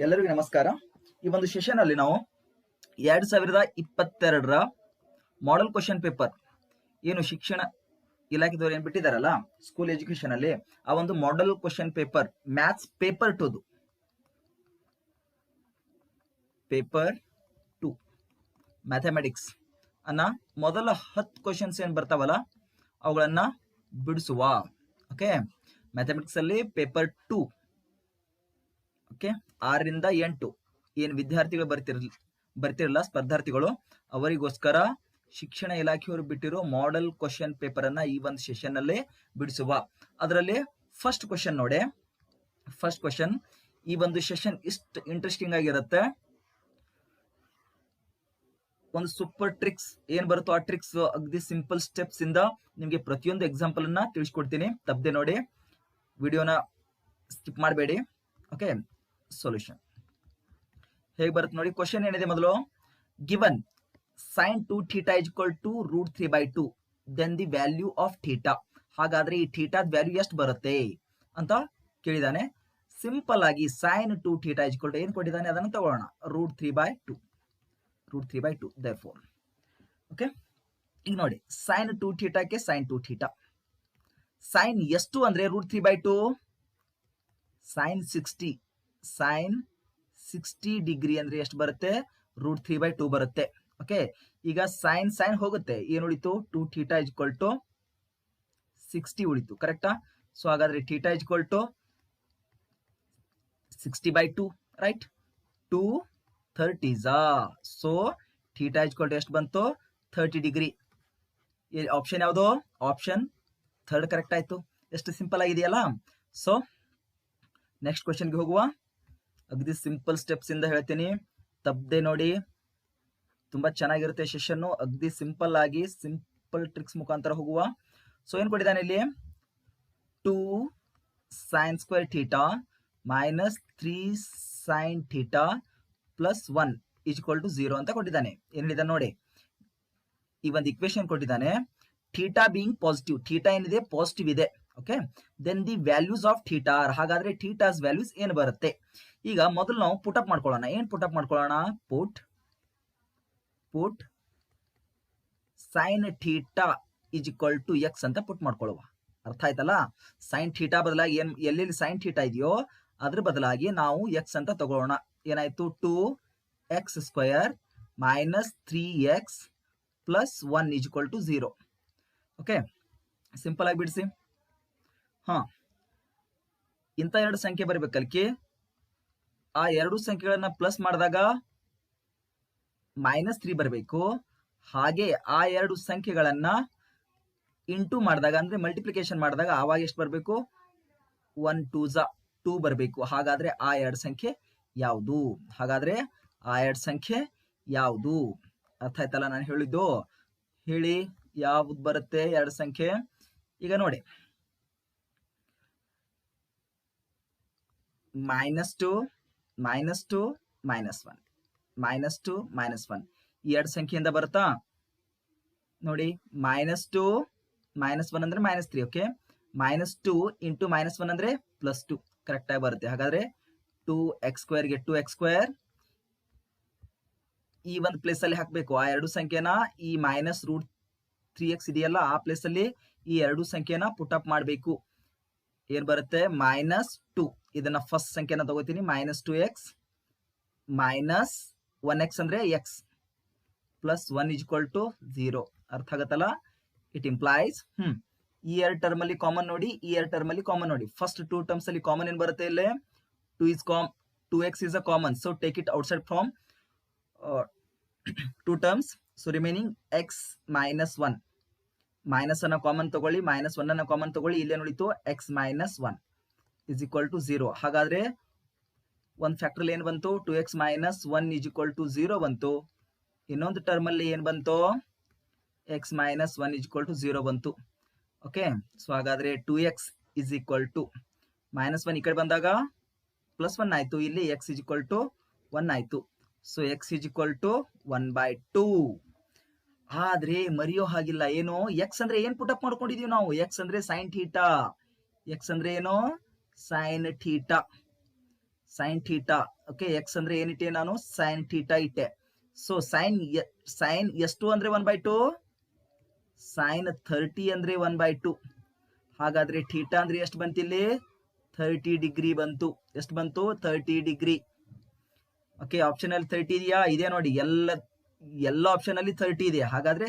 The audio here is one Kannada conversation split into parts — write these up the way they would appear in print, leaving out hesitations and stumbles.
ಎಲ್ಲರಿಗೂ ನಮಸ್ಕಾರ. ಈ ಒಂದು ಸೆಷನ್ ಅಲ್ಲಿ ನಾವು 2022ರ ಮಾಡೆಲ್ ಕ್ವಶನ್ ಪೇಪರ್ ಏನು ಶಿಕ್ಷಣ ಇಲಾಖೆದವರು ಏನು ಬಿಟ್ಟಿದಾರಲ್ಲ ಸ್ಕೂಲ್ ಎಜುಕೇಶನ್ ಅಲ್ಲಿ, ಆ ಒಂದು model question paper maths paper 2 mathematics ಅನ್ನ ಮೊದಲ 10 ಕ್ವಶನ್ಸ್ ಏನ್ ಬರ್ತಾವಲ್ಲ ಅವುಗಳನ್ನ ಬಿಡಿಸುವ. ಓಕೆ, ಮ್ಯಾಥಮೆಟಿಕ್ಸ್ ಅಲ್ಲಿ ಪೇಪರ್ 2 ಓಕೆ 6 ರಿಂದ 8 ಏನ್ ವಿದ್ಯಾರ್ಥಿಗಳು ಬರ್ತಿರಲ್ಲ ಸ್ಪರ್ಧಾರ್ಥಿಗಳು, ಅವರಿಗೋಸ್ಕರ ಶಿಕ್ಷಣ ಇಲಾಖೆಯವರು ಬಿಟ್ಟಿರೋ ಮಾಡೆಲ್ ಕ್ವಶನ್ ಪೇಪರ್ ಅನ್ನ ಈ ಒಂದು ಸೆಷನ್ ಅಲ್ಲೇ ಬಿಡಿಸುವ. ಅದರಲ್ಲಿ ಫಸ್ಟ್ ಕ್ವಶನ್ ನೋಡಿ. ಫಸ್ಟ್ ಕ್ವಶನ್, ಈ ಒಂದು ಸೆಷನ್ ಇಷ್ಟು ಇಂಟ್ರೆಸ್ಟಿಂಗ್ ಆಗಿರುತ್ತೆ. ಒಂದು ಸೂಪರ್ ಟ್ರಿಕ್ಸ್ ಏನ್ ಬರುತ್ತೋ ಆ ಟ್ರಿಕ್ಸ್ ಅಗದಿ ಸಿಂಪಲ್ ಸ್ಟೆಪ್ಸ್ ಇಂದ ನಿಮ್ಗೆ ಪ್ರತಿಯೊಂದು ಎಕ್ಸಾಂಪಲ್ ಅನ್ನ ತಿಳಿಸ್ಕೊಡ್ತೀನಿ. ತಪ್ಪದೆ ನೋಡಿ, ವಿಡಿಯೋನ ಸ್ಕಿಪ್ ಮಾಡಬೇಡಿ. ಓಕೆ, ಸೊಲ್ಯೂಷನ್ ಹೇಗೆ ಬರುತ್ತೆ ನೋಡಿ. ಕ್ವಶನ್ ಏನಿದೆ ಮೊದಲು, given sin 2θ = √3/2 then the value of theta. ಹಾಗಾದ್ರೆ ಈ ಥೀಟಾದ ವ್ಯಾಲ್ಯೂ ಎಷ್ಟು ಬರುತ್ತೆ ಅಂತ ಕೇಳಿದಾನೆ. ಸಿಂಪಲ್ ಆಗಿ sin 2θ = ಏನ್ ಕೊಟ್ಟಿದ್ದಾನೆ ಅದನ್ನು ತಗೊಳ್ಳೋಣ, √3/2. therefore ಓಕೆ, ಈಗ ನೋಡಿ sin 2θ ಕ್ಕೆ sin 2θ, sin ಎಷ್ಟು ಅಂದ್ರೆ √3/2, sin 60 ಡಿಗ್ರಿ ಅಂದ್ರೆ ಎಷ್ಟು ಬರುತ್ತೆ, √3/2 ಬರುತ್ತೆ. ಓಕೆ, ಈಗ sin ಹೋಗುತ್ತೆ, ಏನು ಉಳಿತು, 2θ = 60 ಉಳಿತು. ಕರೆಕ್ಟಾ? ಸೊ ಹಾಗಾದ್ರೆ θ = 60/2, ರೈಟ್? 230s. ಸೊ θ = ಎಷ್ಟು ಬಂತು, 30 ಡಿಗ್ರಿ. ಆಪ್ಷನ್ ಯಾವುದು, ಆಪ್ಷನ್ 3 ಕರೆಕ್ಟ್ ಆಯ್ತು. ಎಷ್ಟು ಸಿಂಪಲ್ ಆಗಿದೆಯಲ್ಲ. ಸೊ ನೆಕ್ಸ್ಟ್ ಕ್ವಶನ್ಗೆ ಹೋಗುವ. ಅಗದಿ ಸಿಂಪಲ್ ಸ್ಟೆಪ್ಸ್ ಇಂದ ಹೇಳ್ತೀನಿ, ತಪ್ಪದೆ ನೋಡಿ. ತುಂಬಾ ಚೆನ್ನಾಗಿರುತ್ತೆ ಸೆಷನ್. ಅಗದಿ ಸಿಂಪಲ್ ಆಗಿ ಸಿಂಪಲ್ ಟ್ರಿಕ್ಸ್ ಮುಖಾಂತರ ಹೋಗುವ. ಸೊ ಏನ್ ಕೊಟ್ಟಿದ್ದಾನೆ ಇಲ್ಲಿ, 2 sin² θ - 3 sin θ + 1 = 0 ಅಂತ ಕೊಟ್ಟಿದ್ದಾನೆ. ಏನ್ ಹೇಳಿದಾನೆ ನೋಡಿ, ಈ ಒಂದು ಇಕ್ವೇಶನ್ ಕೊಟ್ಟಿದ್ದಾನೆ. ಥೀಟಾ ಬೀಯಿಂಗ್ ಪಾಸಿಟಿವ್, ಥೀಟಾ ಏನಿದೆ ಪಾಸಿಟಿವ್ ಇದೆ. Okay, then the values of theta. ಹಾಗಾದ್ರೆ ಥೀಟಾಸ್ ವ್ಯಾಲ್ಯೂಸ್ ಏನು ಬರುತ್ತೆ. ಈಗ ಮೊದಲು ನಾವು ಪುಟಪ್ ಮಾಡ್ಕೊಳ್ಳೋಣ. ಏನ್ ಪುಟಪ್ ಮಾಡ್ಕೊಳ್ಳೋಣ, ಪುಟ್ sin θ = x ಅಂತ ಪುಟ್ ಮಾಡ್ಕೊಳ್ಳುವ. ಅರ್ಥ ಆಯ್ತಲ್ಲ? sin θ ಬದಲಾಗಿ ಎಲ್ಲೆಲ್ಲಿ sin θ ಇದೆಯೋ ಅದ್ರ ಬದಲಾಗಿ ನಾವು x ಅಂತ ತಗೊಳ್ಳೋಣ. ಏನಾಯ್ತು, 2x² - 3x + 1 = 0. ಓಕೆ, ಸಿಂಪಲ್ ಆಗಿ ಬಿಡಿಸಿ. ಇಂಥ ಎರಡು ಸಂಖ್ಯೆ ಬರಬೇಕಲ್ಕಿ, ಆ ಎರಡು ಸಂಖ್ಯೆಗಳನ್ನ ಪ್ಲಸ್ ಮಾಡಿದಾಗ -3 ಬರಬೇಕು. ಹಾಗೆ ಆ ಎರಡು ಸಂಖ್ಯೆಗಳನ್ನ ಇಂಟು ಮಾಡಿದಾಗ ಅಂದ್ರೆ ಮಲ್ಟಿಪ್ಲಿಕೇಶನ್ ಮಾಡಿದಾಗ ಆವಾಗ ಎಷ್ಟು ಬರಬೇಕು, 1 2s 2 ಬರಬೇಕು. ಹಾಗಾದ್ರೆ ಆ ಎರಡು ಸಂಖ್ಯೆ ಯಾವುದು, ಯಾವುದು? ಅರ್ಥ ಆಯ್ತಲ್ಲ ನಾನು ಹೇಳಿದ್ದು? ಹೇಳಿ, ಯಾವ್ದು ಬರುತ್ತೆ ಎರಡು ಸಂಖ್ಯೆ. ಈಗ ನೋಡಿ, -2 -2 -1 -2 -1 ಈ ಎರಡು ಸಂಖ್ಯೆಯಿಂದ ಬರುತ್ತಾ ನೋಡಿ. -2 -1 ಅಂದ್ರೆ -3. ಓಕೆ, -2 × -1 ಅಂದ್ರೆ +2 ಕರೆಕ್ಟ್ ಆಗಿ ಬರುತ್ತೆ. ಹಾಗಾದ್ರೆ 2x² ಗೆ 2x², ಈ ಒಂದು ಪ್ಲೇಸ್ ಅಲ್ಲಿ ಹಾಕ್ಬೇಕು ಆ ಎರಡು ಸಂಖ್ಯೆನ. ಈ -√3x ಇದೆಯಲ್ಲ ಆ ಪ್ಲೇಸ್ ಅಲ್ಲಿ ಈ ಎರಡು ಸಂಖ್ಯೆನ ಪುಟಪ್ ಮಾಡಬೇಕು. ಏನ್ ಬರುತ್ತೆ, -2. ಇದನ್ನ ಫಸ್ಟ್ ಸಂಖ್ಯೆನ ತಗೋತೀನಿ, -2x - 1x ಅಂದ್ರೆ x + 1 = 0. ಅರ್ಥ ಆಗತ್ತಲ್ಲ? ಇಟ್ ಇಂಪ್ಲೈಸ್ ಈ ಎರಡು ಟರ್ಮ್ ಅಲ್ಲಿ ಕಾಮನ್ ನೋಡಿ, ಈ ಎರಡು ಟರ್ಮ್ ಅಲ್ಲಿ ಕಾಮನ್ ನೋಡಿ. ಫಸ್ಟ್ 2 ಟರ್ಮ್ಸ್ ಅಲ್ಲಿ ಕಾಮನ್ ಏನ್ ಬರುತ್ತೆ, ಇಲ್ಲಿ 2x is a common, so take it outside from 2 terms. so remaining x - 1, minus ಅನ್ನ ಕಾಮನ್ ತಗೊಳ್ಳಿ, -1 ಅನ್ನ ಕಾಮನ್ ತಗೊಳ್ಳಿ. ಇಲ್ಲೇನು ಉಳಿತು, x - 1 = 0. ಹಾಗಾದ್ರೆ ಒಂದು ಫ್ಯಾಕ್ಟರ್ ಏನ್ ಬಂತು, 2x - 1 = 0 ಬಂತು. ಇನ್ನೊಂದು ಟರ್ಮ್ ಅಲ್ಲಿ ಏನ್ ಬಂತು, x - 1 = 0 ಬಂತು. ಓಕೆ, ಸೊ ಹಾಗಾದ್ರೆ 2x = -1 ಈ ಕಡೆ ಬಂದಾಗ +1 ಆಯ್ತು, ಇಲ್ಲಿ x = 1 ಆಯ್ತು. So x = 1/2. ಆದ್ರೆ ಮರೆಯೋ ಹಾಗಿಲ್ಲ, ಏನು, x ಅಂದ್ರೆ ಏನ್ ಪುಟಪ್ ಮಾಡ್ಕೊಂಡಿದೀವಿ ನಾವು, x ಅಂದ್ರೆ sin θ. x ಅಂದ್ರೆ ಏನು, sin θ. Sine theta. Okay, x ಅಂದ್ರೆ ಏನಿಟ್ಟೆ ನಾನು ಸೈನ್ ಥೀಟಾ ಇಟ್ಟೆ. ಸೊ ಸೈನ್ ಎಷ್ಟು ಅಂದ್ರೆ 1/2, ಸೈನ್ 30 ಅಂದ್ರೆ 1/2. ಹಾಗಾದ್ರೆ ಥೀಟಾ ಅಂದ್ರೆ ಎಷ್ಟು ಬಂತು ಇಲ್ಲಿ? 30 ಡಿಗ್ರಿ ಬಂತು. ಎಷ್ಟು ಬಂತು? 30 ಡಿಗ್ರಿ. ಓಕೆ, ಆಪ್ಷನ್ ಅಲ್ಲಿ 30 ಇದೆಯಾ? ಇದೆ ನೋಡಿ, ಎಲ್ಲ ಆಪ್ಷನ್ ಅಲ್ಲಿ 30 ಇದೆ. ಹಾಗಾದ್ರೆ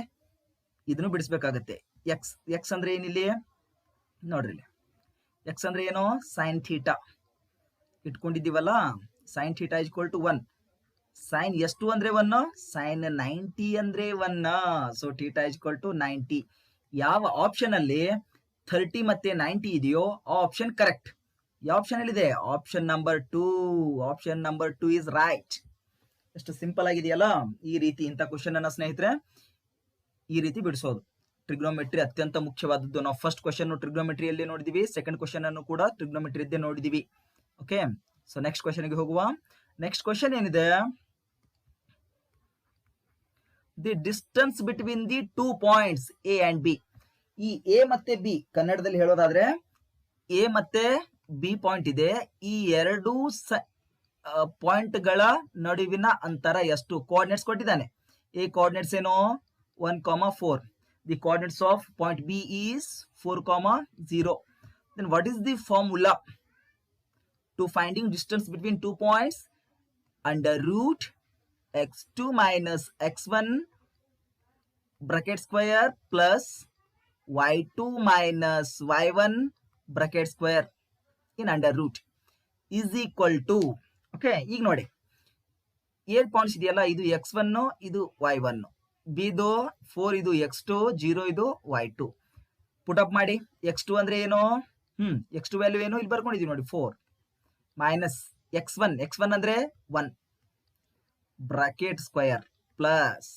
ಇದನ್ನು ಬಿಡಿಸ್ಬೇಕಾಗತ್ತೆ. ಎಕ್ಸ್ ಅಂದ್ರೆ ಏನಿಲ್ಲಿ ನೋಡ್ರಿ, ಇಲ್ಲಿ ಎಕ್ಸ್ ಅಂದ್ರೆ ಏನು? ಸೈನ್ ಥೀಟಾ ಇಟ್ಕೊಂಡಿದ್ದೀವಲ್ಲ. Sine theta is equal to 1. Sine ಎಷ್ಟು ಅಂದ್ರೆ 1? ಸೈನ್ 90 ಅಂದ್ರೆ 1. So theta is equal to 90. ಯಾವ ಆಪ್ಷನ್ ಅಲ್ಲಿ 30 ಮತ್ತೆ 90 ಇದೆಯೋ ಆ ಆಪ್ಷನ್ ಕರೆಕ್ಟ್. ಯಾವ ಆಪ್ಷನ್ ಅಲ್ಲಿ ಇದೆ? Option number 2. Option number 2 is right. ಎಷ್ಟು ಸಿಂಪಲ್ ಆಗಿದೆಯಲ್ಲ. ಈ ರೀತಿ ಇಂಥ ಕ್ವಶನ್ ಅನ್ನ ಸ್ನೇಹಿತರೆ ಈ ರೀತಿ ಬಿಡಿಸೋದು. ಟ್ರಿಗ್ನೋಮೆಟ್ರಿ ಅತ್ಯಂತ ಮುಖ್ಯವಾದದ್ದು. ನಾವು ಫಸ್ಟ್ ಕ್ವಶನ್ ಟ್ರಿಗ್ನೋಮೆಟ್ರಿಯಲ್ಲಿ ನೋಡಿದೀವಿ, ಸೆಕೆಂಡ್ ಕ್ವಶನ್ ಅನ್ನು ಕೂಡ ಟ್ರಿಗ್ನೋಮೆಟ್ರಿಯದ್ದೇ ನೋಡಿದೀವಿ. ಓಕೆ, ಸೊ ನೆಕ್ಸ್ಟ್ ಕ್ವಶನ್ ಗೆ ಹೋಗುವ. ನೆಕ್ಸ್ಟ್ ಕ್ವಶನ್ ಏನಿದೆ? The distance between the 2 points A and B. ಈ ಎ ಮತ್ತೆ ಬಿ, ಕನ್ನಡದಲ್ಲಿ ಹೇಳೋದಾದ್ರೆ ಎ ಮತ್ತೆ ಬಿ ಪಾಯಿಂಟ್ ಇದೆ. ಈ ಎರಡು ಪಾಯಿಂಟ್ ಗಳ ನಡುವಿನ ಅಂತರ ಎಷ್ಟು? ಕೋಆರ್ಡಿನೇಟ್ಸ್ ಕೊಟ್ಟಿದ್ದಾನೆ. ಎ ಕೋಆರ್ಡಿನೇಟ್ಸ್ ಏನು? 1,4. The coordinates of point B is 4,0. then what is the formula to finding distance between 2 points? Under root x2 minus x1 bracket square plus y2 minus y1 bracket square in under root is equal to. Okay, ಈಗ ನೋಡಿ 8 ಪಾಯಿಂಟ್ಸ್ ಇದೆಯಲ್ಲ, ಇದು x1, ಇದು y1, ಬಿದು 4, ಇದು x2, 0 ಇದು y2. ಪುಟ್ ಅಪ್ ಮಾಡಿ. x2 ಅಂದ್ರೆ ಏನು? x2 ವ್ಯಾಲ್ಯೂ ಏನು? ಇಲ್ಲಿ ಬರ್ಕೊಂಡಿದೀವಿ ನೋಡಿ, 4 ಮೈನಸ್ x1 ಅಂದ್ರೆ 1 bracket square plus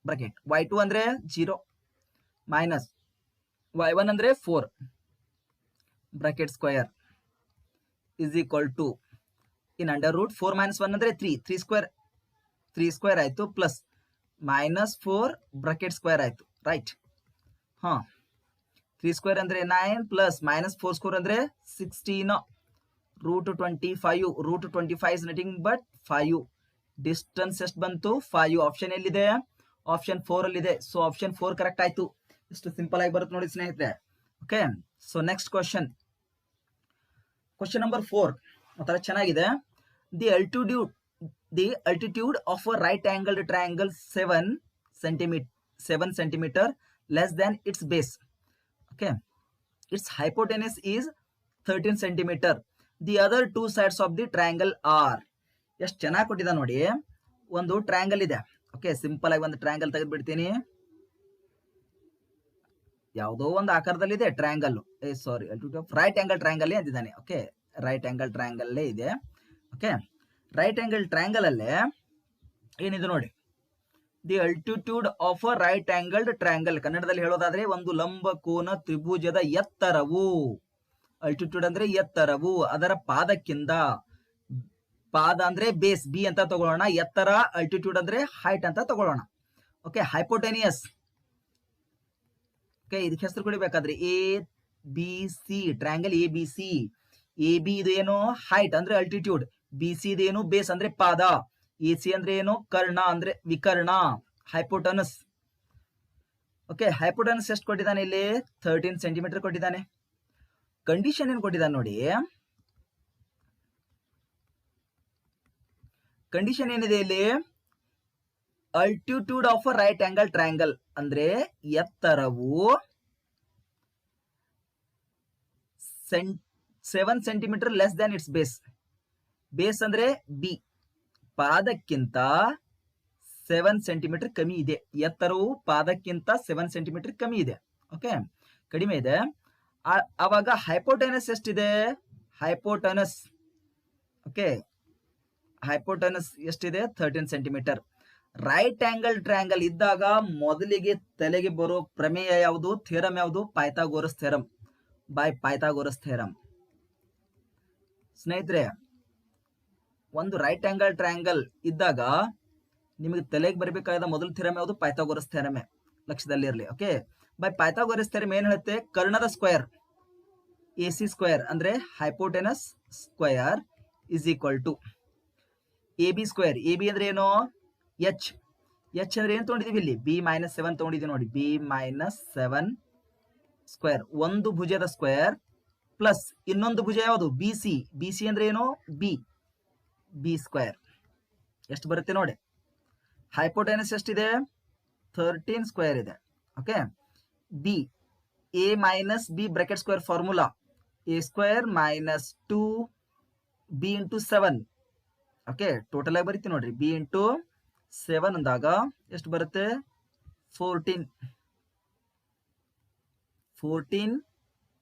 bracket y2 ಅಂದ್ರೆ 0 ಮೈನಸ್ y1 ಅಂದ್ರೆ 4 bracket square is equal to in under root 4 minus 1 ಅಂದ್ರೆ 3 ಸ್ಕ್ವೇರ್ ಆಯ್ತು, ಪ್ಲಸ್ ಮೈನಸ್ 4 ಬ್ರಾಕೆಟ್ ಸ್ಕ್ವೇರ್ ಆಯ್ತು. ರೈಟ್? 3 ಸ್ಕ್ವೇರ್ ಅಂದ್ರೆ 9 ಪ್ಲಸ್ ಮೈನಸ್ 4 ಸ್ಕ್ವೇರ್ ಅಂದ್ರೆ 16. Root 25. Root 25 is nothing but 5. Distance ಎಷ್ಟು ಬಂತು? 5. ಆಪ್ಷನ್ ಎಲ್ಲಿದೆ? ಆಪ್ಷನ್ 4 ಅಲ್ಲಿ ಇದೆ. ಸೊ ಆಪ್ಷನ್ 4 ಕರೆಕ್ಟ್ ಆಯ್ತು. ಇಷ್ಟು ಸಿಂಪಲ್ ಆಗಿ ಬರುತ್ತೆ ನೋಡಿ ಸ್ನೇಹಿತರೆ. Okay, so next question number 4 ಒಂಥರ ಚೆನ್ನಾಗಿದೆ. The altitude of a right angled triangle 7 centimeter less than its base. Okay, its hypotenuse is 13 centimeter. The other two sides of the triangle are. ಎಷ್ಟು ಚೆನ್ನಾಗಿ ಕೊಟ್ಟಿದ ನೋಡಿ. ಒಂದು ಟ್ರಯಾಂಗಲ್ ಇದೆ. ಓಕೆ, ಸಿಂಪಲ್ ಆಗಿ ಒಂದು ಟ್ರಯಾಂಗಲ್ ತೆಗೆದ್ಬಿಡ್ತೀನಿ. ಯಾವುದೋ ಒಂದು ಆಕಾರದಲ್ಲಿದೆ triangle. Sorry, right angle triangle ಅಂತಿದ್ದಾನೆ. ಓಕೆ, ರೈಟ್ ಆಂಗಲ್ ಟ್ರಯಾಂಗಲ್ ಇದೆ. ಓಕೆ, ರೈಟ್ ಆಂಗಲ್ ಟ್ರಯಾಂಗಲ್ ಅಲ್ಲೇ ಏನಿದೆ ನೋಡಿ, the altitude of a right angled triangle. ಕನ್ನಡದಲ್ಲಿ ಹೇಳೋದಾದ್ರೆ ಒಂದು ಲಂಬ ಕೋನ ತ್ರಿಭುಜದ ಎತ್ತರವು. ಅಲ್ಟಿಟ್ಯೂಡ್ ಅಂದ್ರೆ ಎತ್ತರವು. ಅದರ ಪಾದಕ್ಕಿಂತ, ಪಾದ ಅಂದ್ರೆ ಬೇಸ್ ಬಿ ಅಂತ ತಗೊಳ್ಳೋಣ, ಎತ್ತರ ಅಲ್ಟಿಟ್ಯೂಡ್ ಅಂದ್ರೆ ಹೈಟ್ ಅಂತ ತಗೊಳ್ಳೋಣ. Okay, hypotenuse. ಓಕೆ, ಇದಕ್ಕೆ ಹೆಸರು ಕೊಡಬೇಕಾದ್ರೆ A B C triangle A B C. A B ಇದು ಏನು? ಹೈಟ್ ಅಂದ್ರೆ ಅಲ್ಟಿಟ್ಯೂಡ್. ಬಿ ಸಿ ಇದೇನು? ಬೇಸ್ ಅಂದ್ರೆ ಪಾದ. ಎ ಸಿ ಅಂದ್ರೆ ಏನು? ಕರ್ಣ ಅಂದ್ರೆ ವಿಕರ್ಣ. ಹೈಪೋಟನಸ್. ಓಕೆ, ಹೈಪೋಟನಸ್ ಎಷ್ಟು ಕೊಟ್ಟಿದ್ದಾನೆ ಇಲ್ಲಿ? 13 ಸೆಂಟಿಮೀಟರ್ ಕೊಟ್ಟಿದ್ದಾನೆ. ಕಂಡೀಷನ್ ಏನು ಕೊಟ್ಟಿದ್ದಾನೆ ನೋಡಿ. ಕಂಡೀಷನ್ ಏನಿದೆ ಇಲ್ಲಿ? Altitude of a right angle triangle ಅಂದ್ರೆ ಎತ್ತರವು 7 centimetre less than its base. Base ಅಂದ್ರೆ ಬಿ, ಪಾದಕ್ಕಿಂತ 7 ಸೆಂಟಿಮೀಟರ್ ಕಮ್ಮಿ ಇದೆ. ಎತ್ತರವು ಪಾದಕ್ಕಿಂತ 7 ಸೆಂಟಿಮೀಟರ್ ಕಮ್ಮಿ ಇದೆ. ಓಕೆ, ಕಡಿಮೆ ಇದೆ. ಅವಾಗ ಹೈಪೋಟೆನಸ್ ಎಷ್ಟಿದೆ? ಹೈಪೋಟೆನಸ್, ಓಕೆ, ಹೈಪೋಟೆನಸ್ ಎಷ್ಟಿದೆ? 13 ಸೆಂಟಿಮೀಟರ್. ರೈಟ್ ಆಂಗಲ್ ಟ್ರಯಾಂಗಲ್ ಇದ್ದಾಗ ಮೊದಲಿಗೆ ತಲೆಗೆ ಬರೋ ಪ್ರಮೇಯ ಯಾವುದು? ಥಿಯರಮ್ ಯಾವುದು? Pythagoras theorem. By Pythagoras theorem. ಸ್ನೇಹಿತರೆ, ಒಂದು ರೈಟ್ ಆಂಗಲ್ ಟ್ರಯಾಂಗಲ್ ಇದ್ದಾಗ ನಿಮಗೆ ತಲೆಗೆ ಬರಬೇಕಾದ ಮೊದಲ ಥಿಯರಮ್ ಯಾವುದು? Pythagoras theorem. ಲಕ್ಷ್ಯದಲ್ಲಿ ಇರಲಿ. ಓಕೆ, ಬೈ ಪೈಥಾಗೋರಸ್ ಥಿಯರಮ್ ಏನ್ ಹೇಳುತ್ತೆ? ಕರ್ಣದ ಸ್ಕ್ವೇರ್ ಎ ಸಿ ಸ್ಕ್ವೇರ್ ಅಂದ್ರೆ hypotenuse square is equal to A B square. A B ಅಂದ್ರೆ ಏನು? ಎಚ್. ಎಚ್ ಅಂದ್ರೆ ಏನು ತೊಗೊಂಡಿದೀವಿ ಇಲ್ಲಿ? ಬಿ ಮೈನಸ್ 7 ತೊಗೊಂಡಿದೀವಿ ನೋಡಿ. ಬಿ ಮೈನಸ್ 7 ಸ್ಕ್ವೇರ್, ಒಂದು ಭುಜದ ಸ್ಕ್ವೇರ್ ಪ್ಲಸ್ ಇನ್ನೊಂದು ಭುಜ ಯಾವುದು? B C. ಬಿ ಸಿ ಅಂದ್ರೆ ಏನು? ಬಿ. ಬಿ ಸ್ಕ್ವೇರ್ ಎಷ್ಟು ಬರುತ್ತೆ ನೋಡಿ. ಹೈಪೋಟೆನಸ್ ಎಷ್ಟಿದೆ? 13 ಸ್ಕ್ವೇರ್ ಇದೆ. Okay. B A minus B bracket square formula A square minus 2 B into 7. Okay, total ಆಗಿ ಬರೀತೀವಿ ನೋಡ್ರಿ. ಬಿ ಇಂಟು 7 ಅಂದಾಗ ಎಷ್ಟು ಬರುತ್ತೆ? 14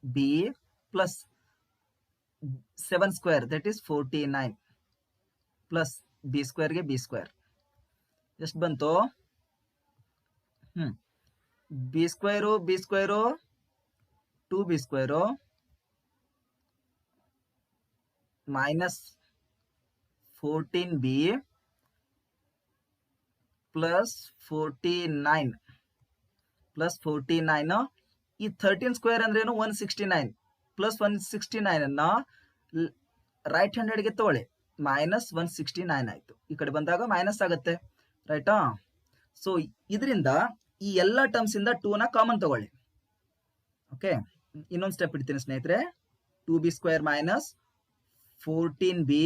B plus 7 square that is 49 plus B ಸ್ಕ್ವೇರ್ಗೆ ಬಿ ಸ್ಕ್ವೇರ್ ಎಷ್ಟು ಬಂತು? B square 2 B square minus 14 B plus 49 ಈ 13 ಸ್ಕ್ವೇರ್ ಅಂದ್ರೇನು? 169 ಪ್ಲಸ್ 169 ಅನ್ನ ರೈಟ್ ಹ್ಯಾಂಡೆಡ್ಗೆ ತಗೊಳ್ಳಿ. ಮೈನಸ್ 169 ಆಯ್ತು. ಈ ಕಡೆ ಬಂದಾಗ ಮೈನಸ್ ಆಗುತ್ತೆ, ರೈಟಾ? ಸೊ ಇದರಿಂದ ಈ ಎಲ್ಲ ಟರ್ಮ್ಸ್ ಇಂದ 2 ನ ಕಾಮನ್ ತಗೊಳ್ಳಿ. ಓಕೆ, ಇನ್ನೊಂದು ಸ್ಟೆಪ್ ಇಡ್ತೀನಿ ಸ್ನೇಹಿತರೆ. 2 B square minus 14 B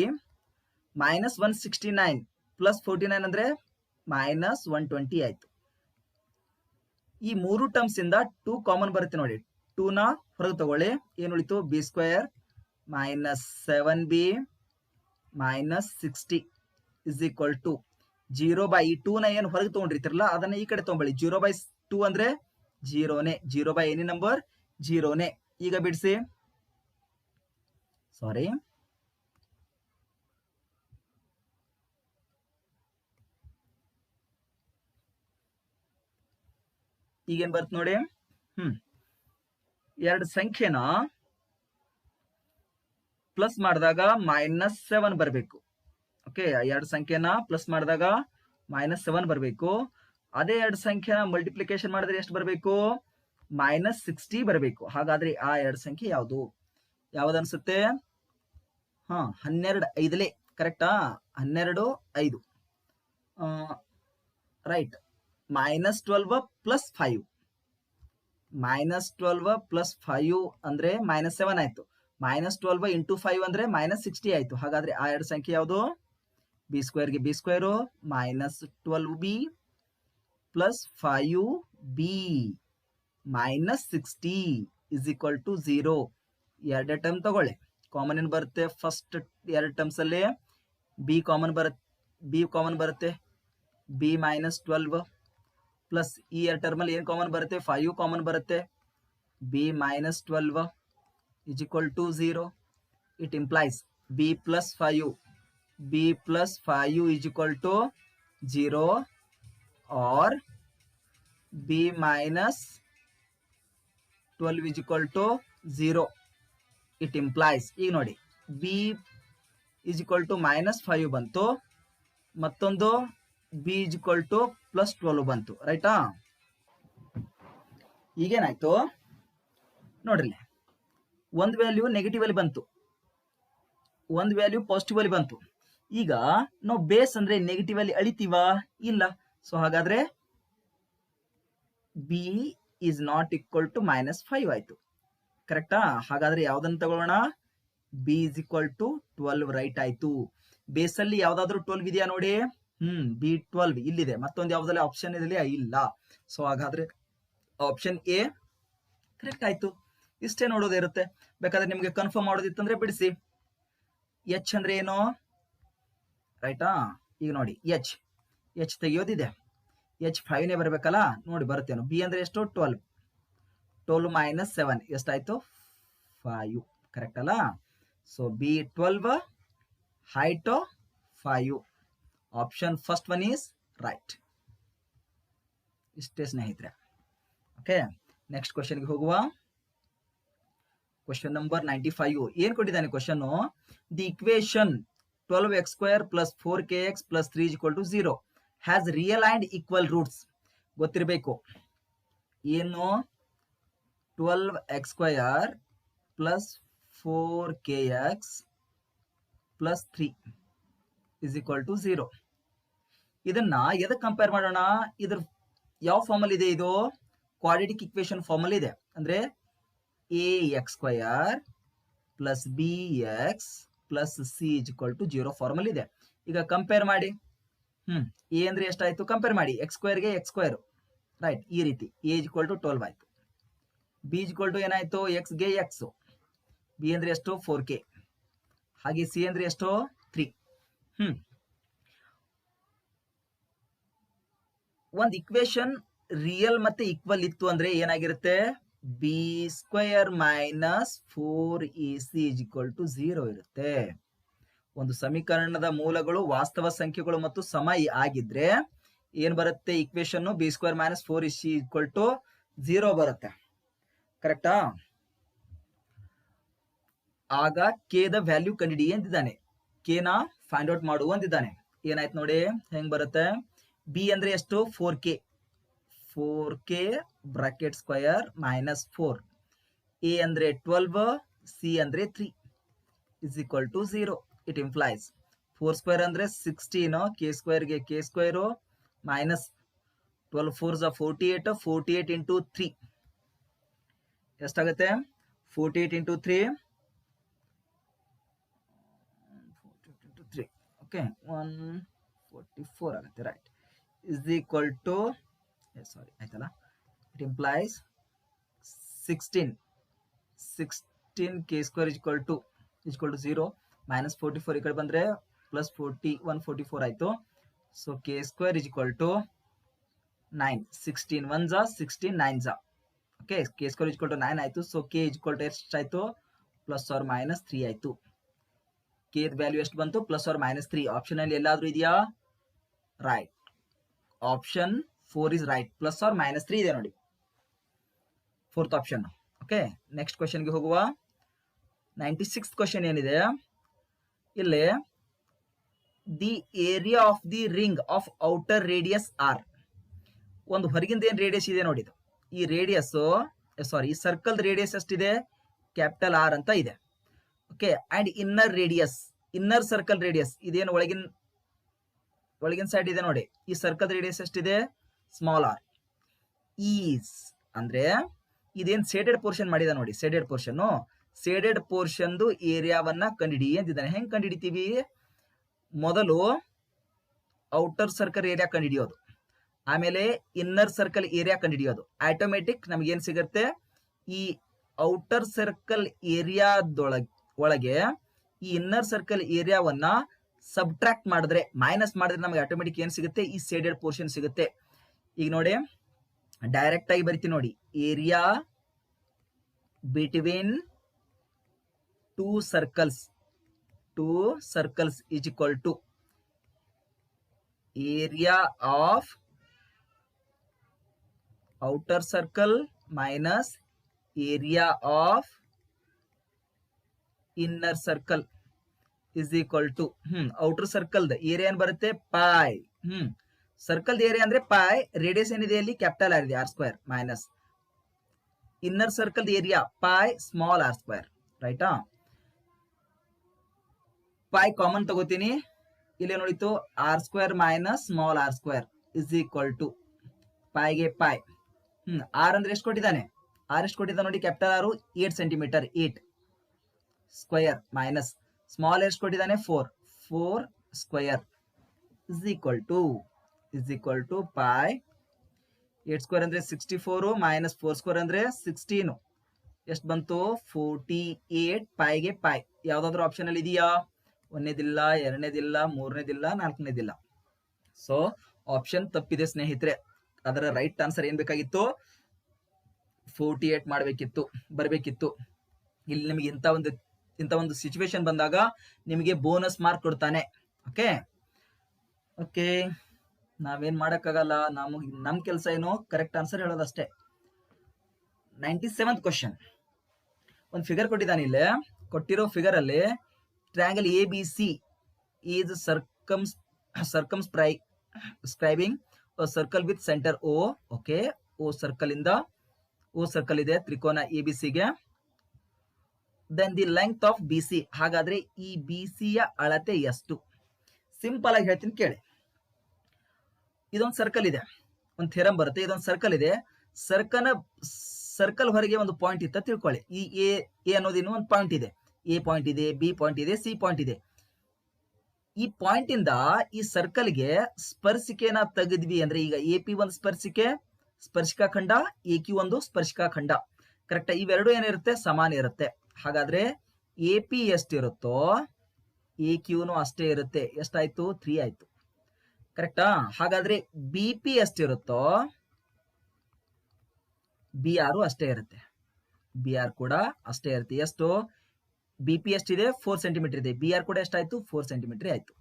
minus 169 plus 49 ಅಂದ್ರೆ ಮೈನಸ್ 120 ಆಯ್ತು. ಈ ಮೂರು ಟರ್ಮ್ಸ್ ಇಂದ 2 ಕಾಮನ್ ಬರುತ್ತೆ ನೋಡಿ. 2 ನ ಹೊರಗೆ ತಗೊಳ್ಳಿ. ಏನು ಉಳಿತು? B square minus 7 b minus 60 is equal to 0/2 ನ ಏನು ಹೊರಗೆ ತಗೊಂಡಿರ್ತಿರಲ್ಲ ಅದನ್ನ ಈ ಕಡೆ ತಗೊಂಬಳಿ. 0/2 ಅಂದ್ರೆ 0ನೇ. 0 ಎನಿ ನಂಬರ್ 0ನೇ. ಈಗ ಬಿಡಿಸಿ. ಸಾರಿ, ಈಗೇನ್ ಬರ್ತ ನೋಡಿ. ಎರಡು ಸಂಖ್ಯೆನ ಪ್ಲಸ್ ಮಾಡಿದಾಗ ಮೈನಸ್ 7 ಬರಬೇಕು. ಓಕೆ, ಎರಡು ಸಂಖ್ಯೆನ ಪ್ಲಸ್ ಮಾಡಿದಾಗ ಮೈನಸ್ 7 ಬರಬೇಕು. ಅದೇ ಎರಡು ಸಂಖ್ಯೆನ ಮಲ್ಟಿಪ್ಲಿಕೇಶನ್ ಮಾಡಿದ್ರೆ ಎಷ್ಟು ಬರಬೇಕು? ಮೈನಸ್ 60 ಬರಬೇಕು. ಹಾಗಾದ್ರೆ ಆ ಎರಡು ಸಂಖ್ಯೆ ಯಾವುದು? ಯಾವ್ದು ಅನ್ಸುತ್ತೆ? 12 5ಲೇ ಕರೆಕ್ಟಾ? 12 5 ರೈಟ್. ಮೈನಸ್ 12 ಪ್ಲಸ್ 5 ಪ್ಲಸ್ 5 ಅಂದ್ರೆ ಮೈನಸ್ 7 ಆಯ್ತು. ಮೈನಸ್ 12 ಇಂಟು 5 ಅಂದ್ರೆ ಮೈನಸ್ 60 ಆಯ್ತು. ಹಾಗಾದ್ರೆ ಆ ಎರಡು ಸಂಖ್ಯೆ ಯಾವುದು? ಬಿ ಸ್ಕ್ವೇರ್ಗೆ b square minus 12 b plus 5 b minus 60 is equal to 0. ಎರಡೇ ಟರ್ಮ್ ತಗೊಳ್ಳಿ. ಕಾಮನ್ ಏನು ಬರುತ್ತೆ? ಫಸ್ಟ್ ಎರಡು ಟರ್ಮ್ಸ್ ಅಲ್ಲಿ ಬಿ ಕಾಮನ್ ಬರುತ್ತೆ. ಬಿ ಮೈನಸ್ 12 ಪ್ಲಸ್ ಈ ಎರಡು ಟರ್ಮ್ ಅಲ್ಲಿ ಏನು ಕಾಮನ್ ಬರುತ್ತೆ? 5 ಕಾಮನ್ ಬರುತ್ತೆ. B minus 12 is equal to 0. It implies b plus 5 is equal to 0 or b minus 12 is equal to 0. It implies, ಈಗ ನೋಡಿ, b is equal to minus 5 ಬಂತು, ಮತ್ತೊಂದು b is equal to plus 12 ಬಂತು, ರೈಟಾ? ಈಗೇನಾಯ್ತು ನೋಡ್ರಿ, ಒಂದು ವ್ಯಾಲ್ಯೂ ನೆಗೆಟಿವ್ ಅಲ್ಲಿ ಬಂತು, ಒಂದು ವ್ಯಾಲ್ಯೂ ಪಾಸಿಟಿವ್ ಅಲ್ಲಿ ಬಂತು. ಈಗ ನಾವು ಬೇಸ್ ಅಂದ್ರೆ ನೆಗೆಟಿವ್ ಅಲ್ಲಿ ಅಳಿತೀವಾ? ಇಲ್ಲ. ಸೊ ಹಾಗಾದ್ರೆ b is not equal to minus 5 ಆಯ್ತು, ಕರೆಕ್ಟಾ? ಹಾಗಾದ್ರೆ ಯಾವ್ದನ್ನ ತಗೊಳ್ಳೋಣ? B is equal to 12 right ಆಯ್ತು. ಬೇಸ್ ಅಲ್ಲಿ ಯಾವ್ದಾದ್ರು 12 ಇದೆಯಾ ನೋಡಿ. ಬಿ 12 ಇಲ್ಲಿದೆ. ಮತ್ತೊಂದು ಯಾವ್ದಲ್ಲ ಆಪ್ಷನ್ ಇದೆಯಾ? ಇಲ್ಲ. ಸೊ ಹಾಗಾದ್ರೆ ಆಪ್ಷನ್ ಎ ಕರೆಕ್ಟ್ ಆಯ್ತು. ಇಷ್ಟೇ ನೋಡೋದಿರುತ್ತೆ. ಬೇಕಾದ್ರೆ ನಿಮ್ಗೆ ಕನ್ಫರ್ಮ್ ಮಾಡೋದಿತ್ತಂದ್ರೆ ಬಿಡಿಸಿ. ಎಚ್ ಅಂದ್ರೆ ಏನು? ರೈಟಾ? ಈಗ ನೋಡಿ, ಎಚ್ ತೆಗಿಯೋದಿದೆ. ಎಚ್ 5ನೇ ಬರ್ಬೇಕಲ್ಲ, ನೋಡಿ ಬರುತ್ತೇನೋ. ಬಿ ಅಂದ್ರೆ ಎಷ್ಟು? 12 ಮೈನಸ್ 7 ಎಷ್ಟಾಯ್ತು? 5, ಕರೆಕ್ಟ್ ಅಲ್ಲ? So B 12, height 5. Option first one is right. ಇಷ್ಟೇ ಸ್ನೇಹಿತರೆ. ಓಕೆ, ನೆಕ್ಸ್ಟ್ ಕ್ವಶನ್ಗೆ ಹೋಗುವ. Question number 95. ಏನ್ ಕೊಟ್ಟಿದ್ದಾನೆ question? The equation 12x² plus 4kx plus 3 = 0 has real and equal roots. ಗೊತ್ತಿರಬೇಕು ಏನು? 12x² plus 4kx plus 3 is equal to 0. ಇದನ್ನ ಎದಕ್ಕೆ ಕಂಪೇರ್ ಮಾಡೋಣ? ಇದ್ರ ಯಾವ ಫಾರ್ಮಲ್ಲಿ ಇದೆ? ಇದು ಕ್ವಾಡ್ರಾಟಿಕ್ ಇಕ್ವೇಶನ್ ಫಾರ್ಮಲ್ಲಿ ಇದೆ. ಅಂದ್ರೆ ax² plus bx plus c is equal to 0 ಫಾರ್ಮಲ್ ಇದೆ. ಈಗ ಕಂಪೇರ್ ಮಾಡಿ. a ಅಂದ್ರೆ ಎಷ್ಟಾಯ್ತು? ಕಂಪೇರ್ ಮಾಡಿ. x² ಗೆ x², ರೈಟ್. ಈ ರೀತಿ a ಇಸ್ ಈಕ್ವಲ್ ಟು 12 ಆಯ್ತು. b ಇಸ್ ಈಕ್ವಲ್ ಟು ಏನಾಯ್ತು? x ಗೆ x. b ಅಂದ್ರೆ ಎಷ್ಟು? 4k. ಹಾಗೆ c ಅಂದ್ರೆ ಎಷ್ಟು? 3. ಒಂದು ಇಕ್ವೇಶನ್ ರಿಯಲ್ ಮತ್ತೆ ಈಕ್ವಲ್ ಇತ್ತು ಅಂದ್ರೆ ಏನಾಗಿರುತ್ತೆ? b² minus 4ac is equal to 0 ಇರುತ್ತೆ. ಒಂದು ಸಮೀಕರಣದ ಮೂಲಗಳು ವಾಸ್ತವ ಸಂಖ್ಯೆಗಳು ಮತ್ತು ಸಮ ಆಗಿದ್ರೆ ಏನ್ ಬರುತ್ತೆ? Equation b² minus 4ac equal to 0 ಬರುತ್ತೆ. ಕರೆಕ್ಟಾ? ಆಗ ಕೆ ದ ವ್ಯಾಲ್ಯೂ ಕಂಡಿಡಿ ಅಂತಿದ್ದಾನೆ. ಕೆ ನ ಫೈಂಡ್ ಔಟ್ ಮಾಡು ಅಂತಿದ್ದಾನೆ. ಏನಾಯ್ತು ನೋಡಿ, ಹೆಂಗ್ ಬರುತ್ತೆ? ಬಿ ಅಂದ್ರೆ ಎಷ್ಟು? 4k bracket square minus 4. A ಅಂದ್ರೆ 12, ಸಿ ಅಂದ್ರೆ 3 is equal to 0. It implies 4² ಅಂದ್ರೆ 16, k² ಗೆ k² ಮೈನಸ್ 12 4s 48, 48 ಇಂಟು 3 ಎಷ್ಟಾಗುತ್ತೆ? 48 ಇಂಟು 3 ಓಕೆ 144 ಆಗುತ್ತೆ, right. Is equal to sorry ಆಯ್ತಲ್ಲ. It implies 16 k² is equal to 0 minus 44 ಈ ಕಡೆ ಬಂದ್ರೆ ಪ್ಲಸ್ 144 ಆಯ್ತು. So k² is equal to 9. 16 1s 16 9s. Okay, k² is equal to 9 ಆಯ್ತು. So k is equal to ಎಷ್ಟಾಯ್ತು? ಪ್ಲಸ್ ಆರ್ ಮೈನಸ್ 3 ಆಯ್ತು. ಕೆ ವ್ಯಾಲ್ಯೂ ಎಷ್ಟು ಬಂತು? Plus or minus 3. ಆಪ್ಷನ್ ಅಲ್ಲಿ ಎಲ್ಲಾದ್ರೂ ಇದೆಯಾ? Right. Option 4 is right. Plus or minus 3 ಇದೆ ನೋಡಿ, ಫೋರ್ತ್ ಆಪ್ಷನ್. ಓಕೆ, ನೆಕ್ಸ್ಟ್ ಕ್ವಶನ್ಗೆ ಹೋಗುವ. 96th ಕ್ವಶನ್ ಏನಿದೆ ಇಲ್ಲಿ? The area of the ring of outer radius R. ಒಂದು ಹೊರಗಿಂದ ಏನ್ ರೇಡಿಯಸ್ ಇದೆ ನೋಡಿ, ಈ ರೇಡಿಯಸ್ ಸಾರಿ ಈ ಸರ್ಕಲ್ ರೇಡಿಯಸ್ ಎಷ್ಟಿದೆ? ಕ್ಯಾಪಿಟಲ್ ಆರ್ ಅಂತ ಇದೆ. Okay, and inner radius, inner circle radius ಇದೇನು ಒಳಗಿನ ಸೈಡ್ ಇದೆ ನೋಡಿ, ಈ ಸರ್ಕಲ್ ರೇಡಿಯಸ್ ಎಷ್ಟಿದೆ? Small R. ಈಸ್ ಅಂದ್ರೆ ಇದೇನ್ ಸೇಡೆಡ್ ಪೋರ್ಷನ್ ಮಾಡಿದ ನೋಡಿ, ಸೇಡೆಡ್ ಪೋರ್ಷನ್. ಸೇಡೆಡ್ ಪೋರ್ಷನ್ ಏರಿಯಾವನ್ನ ಕಂಡಿಡಿ ಅಂತಿದ್ದಾನೆ. ಹೆಂಗ್ ಕಂಡಿಡಿತೀವಿ? ಮೊದಲು ಔಟರ್ ಸರ್ಕಲ್ ಏರಿಯಾ ಕಂಡಿಡಿಯೋದು, ಆಮೇಲೆ ಇನ್ನರ್ ಸರ್ಕಲ್ ಏರಿಯಾ ಕಂಡಿಡಿಯೋದು. ಆಟೋಮೆಟಿಕ್ ನಮ್ಗೆ ಏನ್ ಸಿಗುತ್ತೆ? ಈ ಔಟರ್ ಸರ್ಕಲ್ ಒಳಗೆ ಈ ಇನ್ನರ್ ಸರ್ಕಲ್ ಏರಿಯಾವನ್ನ ಸಬ್ಟ್ರಾಕ್ಟ್ ಮಾಡಿದ್ರೆ, ಮೈನಸ್ ಮಾಡಿದ್ರೆ ನಮಗೆ ಆಟೋಮೆಟಿಕ್ ಏನ್ ಸಿಗುತ್ತೆ? ಈ ಸೇಡೆಡ್ ಪೋರ್ಷನ್ ಸಿಗುತ್ತೆ. ಈಗ ನೋಡಿ, ಡೈರೆಕ್ಟ್ ಆಗಿ ಬರಿತೀನಿ ನೋಡಿ. Area between two circles is equal to area of outer circle minus area of inner circle is equal to outer circle area ಏನ್ ಬರುತ್ತೆ? ಪೈ. ಸರ್ಕಲ್ ಏರಿಯಾ ಅಂದ್ರೆ ಪೈ, ರೇಡಿಯಸ್ ಏನಿದೆ ಅಲ್ಲಿ? ಕ್ಯಾಪಿಟಲ್ ಆರ್ ಇದೆ, r² minus inner circle area pi small r², ರೈಟಾ? ಪೈ ಕಾಮನ್ ತಗೋತೀನಿ, ಇಲ್ಲಿ ನೋಡಿತು r² minus small r² is equal to ಪೈಗೆ ಪೈ. ಆರ್ ಅಂದ್ರೆ ಎಷ್ಟು ಕೊಟ್ಟಿದ್ದಾನೆ? ಆರ್ ಎಷ್ಟು ಕೊಟ್ಟಿದ್ದಾನೆ ನೋಡಿ, ಕ್ಯಾಪಿಟಲ್ ಆರು 8 ಸೆಂಟಿಮೀಟರ್, 8 ಸ್ಕ್ವಯರ್ ಮೈನಸ್ ಸ್ಮಾಲ್ ಎಷ್ಟು ಕೊಟ್ಟಿದ್ದಾನೆ? 4 square is equal to pi. 8² ಅಂದ್ರೆ 64 ಮೈನಸ್ 4² ಅಂದ್ರೆ 16. ಎಷ್ಟು ಬಂತು? 48. ಪೈಗೆ ಪೈ. ಯಾವ್ದಾದ್ರು ಆಪ್ಷನ್ ಅಲ್ಲಿ ಇದೆಯಾ? ಒಂದನೇದಿಲ್ಲ, ಎರಡನೇದಿಲ್ಲ, ಮೂರನೇದಿಲ್ಲ, ನಾಲ್ಕನೇದಿಲ್ಲ. ಸೊ ಆಪ್ಷನ್ ತಪ್ಪಿದೆ ಸ್ನೇಹಿತರೆ. ಅದರ ರೈಟ್ ಆನ್ಸರ್ ಏನ್ ಬೇಕಾಗಿತ್ತು? 48 ಬರಬೇಕಿತ್ತು. ಇಲ್ಲಿ ನಿಮಗೆ ಇಂಥ ಒಂದು ಸಿಚುವೇಶನ್ ಬಂದಾಗ ನಿಮಗೆ ಬೋನಸ್ ಮಾರ್ಕ್ ಕೊಡ್ತಾನೆ. ಓಕೆ, ನಾವೇನ್ ಮಾಡಕ್ಕಾಗಲ್ಲ. ನಮ್ ಕೆಲಸ ಏನು? ಕರೆಕ್ಟ್ ಆನ್ಸರ್ ಹೇಳೋದಷ್ಟೇ. 97th question. ಒಂದು ಫಿಗರ್ ಕೊಟ್ಟಿದ್ದಾನೆ. ಇಲ್ಲಿ ಕೊಟ್ಟಿರೋ ಫಿಗರ್ ಅಲ್ಲಿ triangle ABC is circumscribing circle with center O. Okay, O circle ಇದೆ ತ್ರಿಕೋನ ABC ಗೆ. Then the length of B C. ಹಾಗಾದ್ರೆ ಈ ಬಿ ಸಿಯ ಅಳತೆ ಎಷ್ಟು? ಸಿಂಪಲ್ ಆಗಿ ಹೇಳ್ತೀನಿ ಕೇಳಿ. ಇದೊಂದು ಸರ್ಕಲ್ ಇದೆ, ಒಂದು ಥಿಯರಂ ಬರುತ್ತೆ. ಇದೊಂದು ಸರ್ಕಲ್ ಇದೆ, ಸರ್ಕಲ್ ಹೊರಗೆ ಒಂದು ಪಾಯಿಂಟ್ ಇತ್ತ ತಿಳ್ಕೊಳ್ಳಿ. ಈ ಎ ಅನ್ನೋದು ಇನ್ನೂ ಒಂದು ಪಾಯಿಂಟ್ ಇದೆ. ಎ ಪಾಯಿಂಟ್ ಇದೆ, ಬಿ ಪಾಯಿಂಟ್ ಇದೆ, ಸಿ ಪಾಯಿಂಟ್ ಇದೆ. ಈ ಪಾಯಿಂಟ್ ಇಂದ ಈ ಸರ್ಕಲ್ಗೆ ಸ್ಪರ್ಶಿಕೆನ ತೆಗೆದ್ವಿ ಅಂದ್ರೆ, ಈಗ ಎ ಪಿ ಒಂದು ಸ್ಪರ್ಶಿಕಾ ಖಂಡ, ಎ ಕ್ಯೂ ಒಂದು ಸ್ಪರ್ಶಿಕಾ ಖಂಡ. ಕರೆಕ್ಟ್? ಇವೆರಡು ಏನಿರುತ್ತೆ? ಸಮಾನ ಇರುತ್ತೆ. ಹಾಗಾದ್ರೆ ಎ ಪಿ ಎಷ್ಟಿರುತ್ತೋ ಎ ಕ್ಯೂನು ಅಷ್ಟೇ ಇರುತ್ತೆ. ಎಷ್ಟಾಯ್ತು? 3 ಆಯ್ತು. ಕರೆಕ್ಟಾ? ಹಾಗಾದ್ರೆ ಬಿ ಪಿ ಎಷ್ಟಿರುತ್ತೋ ಬಿ ಆರ್ ಅಷ್ಟೇ ಇರುತ್ತೆ. ಬಿ ಆರ್ ಕೂಡ ಅಷ್ಟೇ ಇರುತ್ತೆ. ಎಷ್ಟು? ಬಿ ಪಿ ಎಷ್ಟಿದೆ? 4 ಸೆಂಟಿಮೀಟರ್ ಇದೆ. ಬಿ ಆರ್ ಕೂಡ ಎಷ್ಟಾಯ್ತು? 4 ಸೆಂಟಿಮೀಟರ್ ಆಯ್ತು.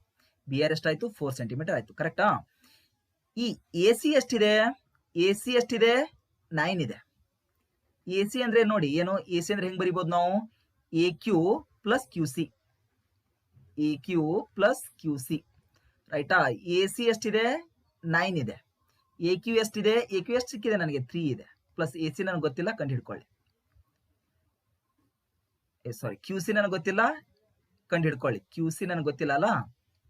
ಬಿ ಆರ್ ಎಷ್ಟಾಯ್ತು? 4 ಸೆಂಟಿಮೀಟರ್ ಆಯ್ತು. ಕರೆಕ್ಟಾ? ಈ ಎ ಸಿ ಎಷ್ಟಿದೆ? ಎ ಸಿ ಎಷ್ಟಿದೆ? 9 ಇದೆ. ಎ ಸಿ ಅಂದ್ರೆ ನೋಡಿ ಏನು? ಎ ಸಿ ಅಂದ್ರೆ ಹೆಂಗ್ ಬರಿಬಹುದು ನಾವು? A Q plus Q C. A Q plus Q C. ರೈಟಾ? ಎ ಸಿ ಎಷ್ಟಿದೆ? 9 ಇದೆ. ಎ ಕ್ಯೂ ಎಷ್ಟಿದೆ? ಎ ಕ್ಯೂ ಎಷ್ಟು ಸಿಕ್ಕಿದೆ ನನಗೆ? 3 ಇದೆ. ಪ್ಲಸ್ ಎ ಸಿ ನನಗೆ ಗೊತ್ತಿಲ್ಲ, ಕಂಡು ಹಿಡ್ಕೊಳ್ಳಿ. ಸಾರಿ, ಕ್ಯೂ ಸಿ ನನಗೆ ಗೊತ್ತಿಲ್ಲ, ಕಂಡು ಹಿಡ್ಕೊಳ್ಳಿ. ಕ್ಯೂ ಸಿ ನನಗೆ ಗೊತ್ತಿಲ್ಲ ಅಲ್ಲ,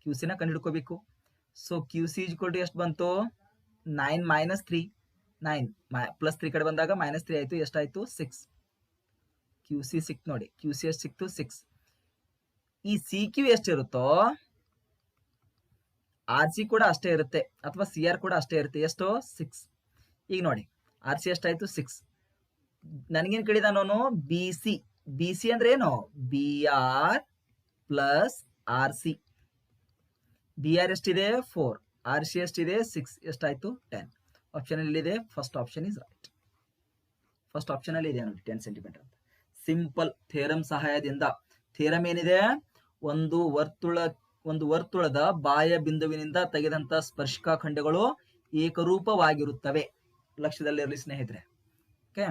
ಕ್ಯೂ ಸಿ ನ ಕಂಡು ಹಿಡ್ಕೋಬೇಕು. So Q C equal to ಎಷ್ಟು ಬಂತು? 9 ಮೈನಸ್ 3. 9 ಪ್ಲಸ್ 3 ಕಡೆ ಬಂದಾಗ ಮೈನಸ್ 3 ಆಯ್ತು. ಎಷ್ಟಾಯ್ತು? 6. ಕ್ಯೂ ಸಿ ಸಿಕ್ತು ನೋಡಿ. ಕ್ಯೂ ಸಿ ಎಷ್ಟು ಸಿಕ್ತು? 6. ಈ ಸಿ ಕ್ಯೂ ಎಷ್ಟಿರುತ್ತೋ ಆರ್ ಸಿ ಕೂಡ ಅಷ್ಟೇ ಇರುತ್ತೆ, ಅಥವಾ ಸಿ ಆರ್ ಕೂಡ ಅಷ್ಟೇ ಇರುತ್ತೆ. ಎಷ್ಟು? 6. ಈಗ ನೋಡಿ, ಆರ್ ಸಿ ಎಷ್ಟಾಯ್ತು? 6. ನನಗೇನು ಕೇಳಿದ ನಾನು? B C. ಬಿ ಸಿ ಅಂದ್ರೆ ಏನು? B R plus R C. B R ಎಷ್ಟಿದೆ? 4. ಆರ್ ಸಿ ಎಷ್ಟಿದೆ? 6. ಎಷ್ಟಾಯ್ತು? 10. ಆಪ್ಷನ್ ಅಲ್ಲಿ ಇದೆ, first option is right. First option ಅಲ್ಲಿ ಇದೆ ನೋಡಿ 10 ಸೆಂಟಿಮೀಟರ್ ಅಂತ. ಸಿಂಪಲ್ ಥಿಯರಂ ಸಹಾಯದಿಂದ. ಥಿಯರಂ ಏನಿದೆ? ಒಂದು ವರ್ತುಳದ ಬಾಹ್ಯ ಬಿಂದುವಿನಿಂದ ತೆಗೆದಂತ ಸ್ಪರ್ಶಕ ಖಂಡಗಳು ಏಕರೂಪವಾಗಿರುತ್ತವೆ. ಲಕ್ಷ್ಯದಲ್ಲಿರಲಿ ಸ್ನೇಹಿತರೆ. Okay,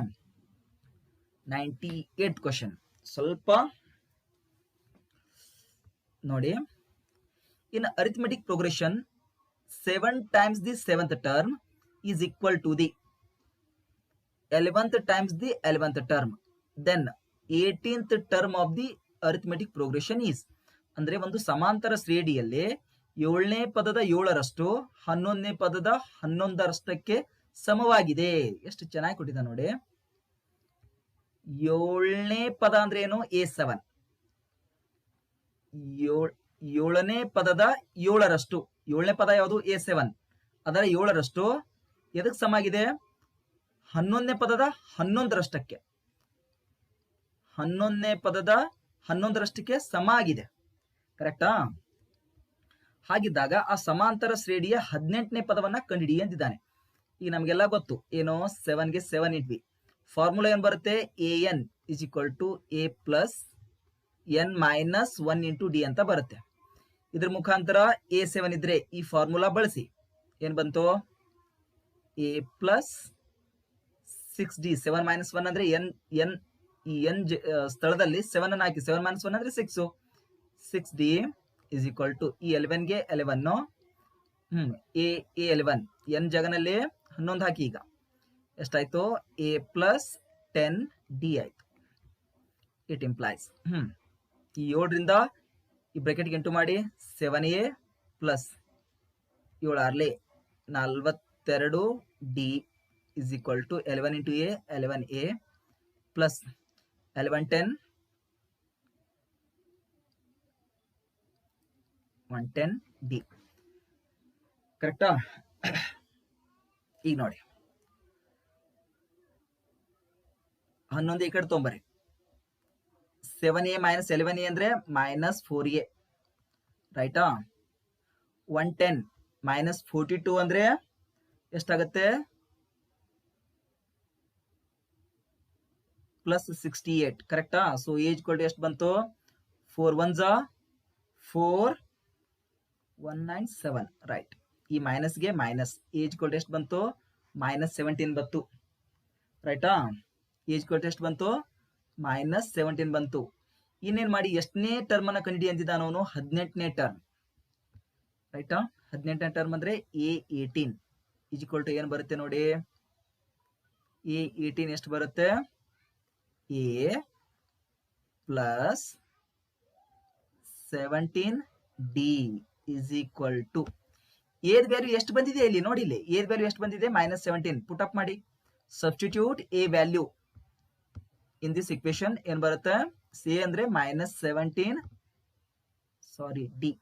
98 question. ಸ್ವಲ್ಪ ನೋಡಿ. ಇನ್ arithmetic progression 7 times the 7th term is equal to the 11th times the 11th term. Then 18th term of the arithmetic progression is. ಅಂದ್ರೆ ಒಂದು ಸಮಾಂತರ ಶ್ರೇಣಿಯಲ್ಲಿ 7ನೇ ಪದದ 7ರಷ್ಟು 11ನೇ ಪದದ 11ರಷ್ಟಕ್ಕೆ ಸಮವಾಗಿದೆ. ಎಷ್ಟು ಚೆನ್ನಾಗಿ ಕೊಟ್ಟಿದ್ದ ನೋಡಿ. 7ನೇ ಪದ ಅಂದ್ರೆ ಏನು? A7. 7ನೇ ಪದದ 7ರಷ್ಟು. 7ನೇ ಪದ ಯಾವುದು? A7. ಅದರ 7ರಷ್ಟು ಎದಕ್ಕೆ ಸಮ ಆಗಿದೆ? 11ನೇ ಪದದ 11ರಷ್ಟಕ್ಕೆ. 11ನೇ ಪದದ 11ರಷ್ಟಕ್ಕೆ ಸಮ ಆಗಿದೆ. ಕರೆಕ್ಟಾ? ಹಾಗಿದ್ದಾಗ ಆ ಸಮಾಂತರ ಶ್ರೇಣಿಯ 18ನೇ ಪದವನ್ನ ಕಂಡುಹಿಡಿ ಅಂತಿದ್ದಾನೆ. ಈಗ ನಮಗೆಲ್ಲ ಗೊತ್ತು ಏನು? 7ಗೆ 7 ಇಟ್ವಿ. ಫಾರ್ಮುಲಾ ಏನ್ ಬರುತ್ತೆ? an is equal to a plus n minus 1 into d ಅಂತ ಬರುತ್ತೆ. ಇದ್ರ ಮುಖಾಂತರ A7 ಇದ್ರೆ ಈ ಫಾರ್ಮುಲಾ ಬಳಸಿ ಏನ್ ಬಂತು? a plus 6d. 7 minus 1 ಅಂದ್ರೆ ಈ n ಸ್ಥಳದಲ್ಲಿ 7 ಅನ್ನು ಹಾಕಿ 7 minus 1 ಅಂದ್ರೆ 6. 6d is equal to ಈ 11 ಗೆ 11 a11 n ಜಗನಲ್ಲಿ 11 ಹಾಕಿ. ಈಗ ಎಷ್ಟಾಯ್ತು? a plus 10d ಆಯ್ತು. ಇಟ್ ಇಂಪ್ಲೈಸ್ ಈ 7ರಿಂದ ಈ ಬ್ರಾಕೆಟ್ಗೆ ಎಂಟು ಮಾಡಿ 7a plus 7 6 42d is equal to 11 into a 11a plus 11 10 110d. ಕರೆಕ್ಟಾ? ಈಗ ನೋಡಿ 11 ಈ ಕಡೆ ತೊಂಬರಿ. 7a minus 11a ಅಂದ್ರೆ minus 4a. ರೈಟಾ? 110 minus 42 ಅಂದ್ರೆ ಎಷ್ಟಾಗತ್ತೆ? ಪ್ಲಸ್ 68. ಕರೆಕ್ಟಾ? ಸೊ ಏಜ್ ಕೊಟ್ಟು ಎಷ್ಟು ಬಂತು? 4 1s 4 197. ರೈಟ್. ಈ ಮೈನಸ್ಗೆ ಮೈನಸ್ ಏಜ್ ಕೊಟ್ಟು ಎಷ್ಟು ಬಂತು? ಮೈನಸ್ 17 ಬಂತು. ರೈಟಾ? ಏಜ್ ಕೊಟ್ಟು ಎಷ್ಟು ಬಂತು? ಮೈನಸ್ 17 ಬಂತು. ಇನ್ನೇನ್ ಮಾಡಿ? ಎಷ್ಟನೇ ಟರ್ಮ್ ಅನ್ನ ಕಂಡಿಡಿ ಅಂತಿದ್ದ ಅವನು? 18ನೇ ಟರ್ಮ್. ರೈಟಾ? 18ನೇ ಟರ್ಮ್ ಅಂದ್ರೆ A18 ಈಸ್ ಈಕ್ವಲ್ ಟು ಏನ್ ಬರುತ್ತೆ ನೋಡಿ? A18 ಎಷ್ಟು ಬರುತ್ತೆ? A plus 17d is equal to ಏದ್ ವ್ಯಾಲ್ಯೂ ಎಷ್ಟು ಬಂದಿದೆ ಇಲ್ಲಿ ನೋಡಿ, ಇಲ್ಲಿ ಏದ್ ವ್ಯಾಲ್ಯೂ ಎಷ್ಟು ಬಂದಿದೆ -17. ಪುಟ್ ಅಪ್ ಮಾಡಿ, substitute A value in this equation. ಏನ್ ಬರುತ್ತೆ, ಸಿ ಅಂದ್ರೆ -17, ಸಾರಿ ಡಿ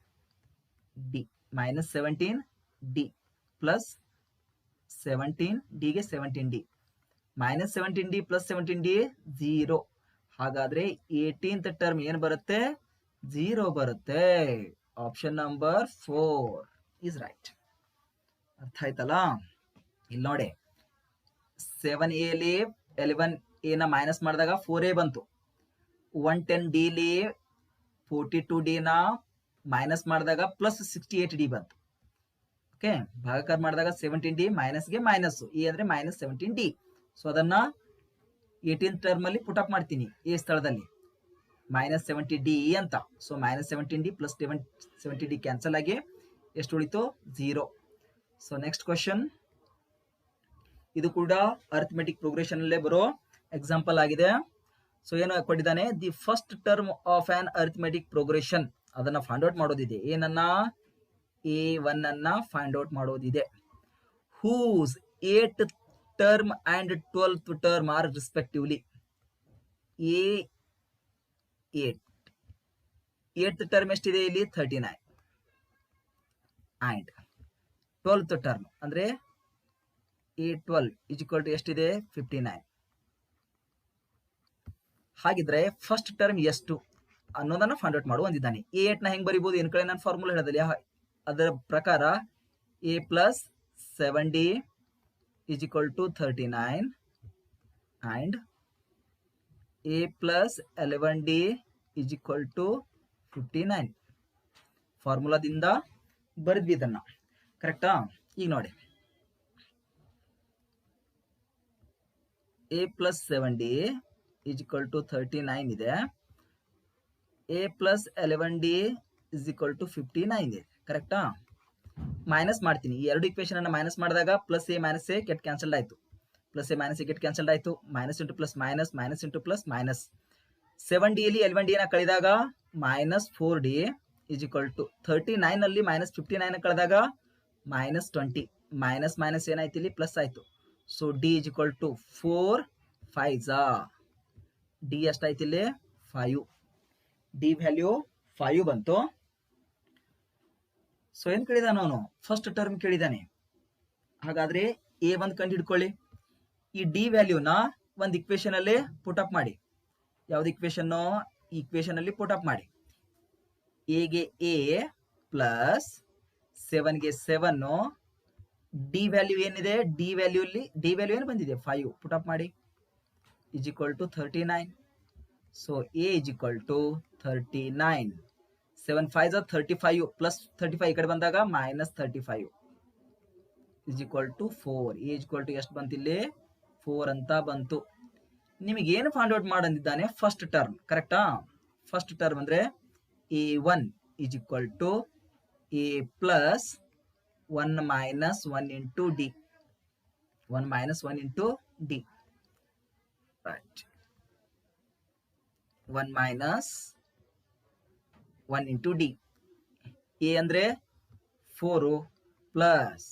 -17d ಪ್ಲಸ್ 17d ಗೆ 17d -17d ಪ್ಲಸ್ 17d 0. ಹಾಗಾದ್ರೆ 18th ಟರ್ಮ್ ಏನ್ ಬರುತ್ತೆ, 0 ಬರುತ್ತೆ. Option number 4 is right. ಅರ್ಥ ಆಯ್ತಲ್ಲ? ಇಲ್ಲಿ ನೋಡಿ, 7a ಲಿ 11a ನ ಮೈನಸ್ ಮಾಡಿದಾಗ 4a ಬಂತು. 110d ಲಿ 42d ನ ಮೈನಸ್ ಮಾಡಿದಾಗ ಪ್ಲಸ್ 68d ಬಂತು. ಓಕೆ, ಭಾಗಾಕಾರ ಮಾಡಿದಾಗ 17d ಮೈನಸ್ಗೆ ಮೈನಸ್, ಎ ಅಂದ್ರೆ -17d. ಸೊ ಅದನ್ನ 18th ಟರ್ಮ್ ಅಲ್ಲಿ ಪುಟ್ ಅಪ್ ಮಾಡ್ತೀನಿ ಎ ಸ್ಥಳದಲ್ಲಿ, -70d ಅಂತ. So -17d plus 70d cancel ಆಗಿ ಎಷ್ಟು ಉಳಿತು, 0. ಸೊ ನೆಕ್ಸ್ಟ್ ಕ್ವಶನ್, ಇದು ಕೂಡ ಅರ್ಥಮೆಟಿಕ್ ಪ್ರೋಗ್ರೆಷನ್ ಅಲ್ಲೇ ಬರೋ ಎಕ್ಸಾಂಪಲ್ ಆಗಿದೆ. ಸೊ ಏನು ಕೊಟ್ಟಿದ್ದಾನೆ, the first term of an arithmetic progression, ಅದನ್ನ ಫೈಂಡ್ ಔಟ್ ಮಾಡೋದಿದೆ. ಏನನ್ನ, a1 ಅನ್ನ ಫೈಂಡ್ ಔಟ್ ಮಾಡೋದಿದೆ. Whose 8th term and 12th term are respectively. Eight term ಎಷ್ಟಿದೆ ಇಲ್ಲಿ, 39. ಅಂಡ್ 12th ಟರ್ಮ್ ಅಂದ್ರೆ a12 ಇಸ್ ಈಕ್ವಲ್ ಟು ಎಷ್ಟಿದೆ, 59. ಹಾಗಿದ್ರೆ ಫಸ್ಟ್ ಟರ್ಮ್ ಎಷ್ಟು ಅನ್ನೋದನ್ನ ಫೈಂಡ್ ಔಟ್ ಮಾಡು ಅಂದಿದ್ದಾನೆ. a8 ನ ಹೆಂಗ್ ಬರೀಬಹುದು, ಏನ್ ಕಡೆ ನಾನು ಫಾರ್ಮುಲಾ ಹೇಳಿದಲ್ಲಿ ಅದರ ಪ್ರಕಾರ a plus 7d is equal to 39 and a plus 11d is equal to 59. ಫಾರ್ಮುಲಾದಿಂದ ಬರೆದ್ವಿ ಇದನ್ನ, ಕರೆಕ್ಟಾ? ಈಗ ನೋಡಿ, a plus 7d is equal to 39 ಇದೆ, a plus 11d is equal to 59 ಇದೆ, ಕರೆಕ್ಟಾ? ಮೈನಸ್ ಮಾಡ್ತೀನಿ, ಈ ಎರಡು ಇಕ್ವೇಶನ್ ಅನ್ನ ಮೈನಸ್ ಮಾಡಿದಾಗ plus a minus a get cancelled ಆಯ್ತು, plus a minus a get cancelled ಆಯ್ತು, minus into plus minus, minus into plus minus. 7d ಅಲ್ಲಿ 11d ನ ಕಳೆದಾಗ -4d ಇಸ್ ಈಕ್ವಲ್ ಟು 39 ಅಲ್ಲಿ -59 ಕಳೆದಾಗ -20, ಮೈನಸ್ ಮೈನಸ್ ಏನಾಯ್ತು ಇಲ್ಲಿ ಪ್ಲಸ್ ಆಯ್ತು. So d is equal to 4 5 d ಎಷ್ಟಾಯ್ತು ಇಲ್ಲಿ 5, d ವ್ಯಾಲ್ಯೂ 5 ಬಂತು. ಸೊ ಏನ್ ಕೇಳಿದಾನ ಅವನು, ಫಸ್ಟ್ ಟರ್ಮ್ ಕೇಳಿದಾನೆ. ಹಾಗಾದ್ರೆ a1 ಕಂಡು ಹಿಡ್ಕೊಳ್ಳಿ. ಈ ಡಿ ವ್ಯಾಲ್ಯೂನ ಒಂದು ಇಕ್ವೇಶನ್ ಅಲ್ಲಿ ಪುಟ್ ಅಪ್ ಮಾಡಿ. ಯಾವ್ದು ಇಕ್ವೇಶನ್, ಇಕ್ವೇಶನ್ ಅಲ್ಲಿ ಪುಟ್ ಅಪ್ ಮಾಡಿ. a ಗೆ a ಪ್ಲಸ್ 7 ಗೆ 7, ಡಿ ವ್ಯಾಲ್ಯೂ ಏನಿದೆ, ಡಿ ವ್ಯಾಲ್ಯೂ ಏನು ಬಂದಿದೆ 5, ಪುಟ್ ಅಪ್ ಮಾಡಿ, is equal to 39. So a is equal to 39, 7 5 35 plus 35 ಈ ಕಡೆ ಬಂದಾಗ -35 is equal to 4. A is equal to ಎಷ್ಟು ಬಂತು ಇಲ್ಲಿ, 4 ಅಂತ ಬಂತು. ನಿಮಗೆ ಏನು ಫೈಂಡ್ ಔಟ್ ಮಾಡಂದಿದ್ದಾನೆ, ಫಸ್ಟ್ ಟರ್ಮ್, ಕರೆಕ್ಟಾ? ಫಸ್ಟ್ ಟರ್ಮ್ ಅಂದ್ರೆ a1 is equal to a plus 1 minus 1 into D, 1 minus 1 into D, right. 1 minus 1 into D. A ಅಂದ್ರೆ 4 ಪ್ಲಸ್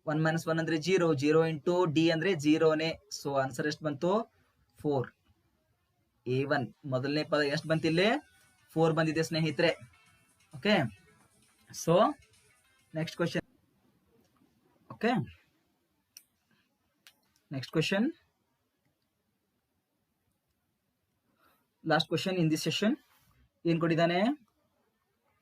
1 ಮೈನಸ್ 1 ಅಂದ್ರೆ 0, 0 ಇಂಟು ಡಿ ಅಂದ್ರೆ 0ನೇ. ಸೊ ಆನ್ಸರ್ ಎಷ್ಟು ಬಂತು, 4. a1 ಮೊದಲನೇ ಪದ ಎಷ್ಟು ಬಂತಿಲ್ಲಿ, 4 ಬಂದಿದೆ ಸ್ನೇಹಿತರೆ. Okay, so next question. Okay, next question, last question in this session. ಏನ್ ಕೊಟ್ಟಿದ್ದಾನೆ,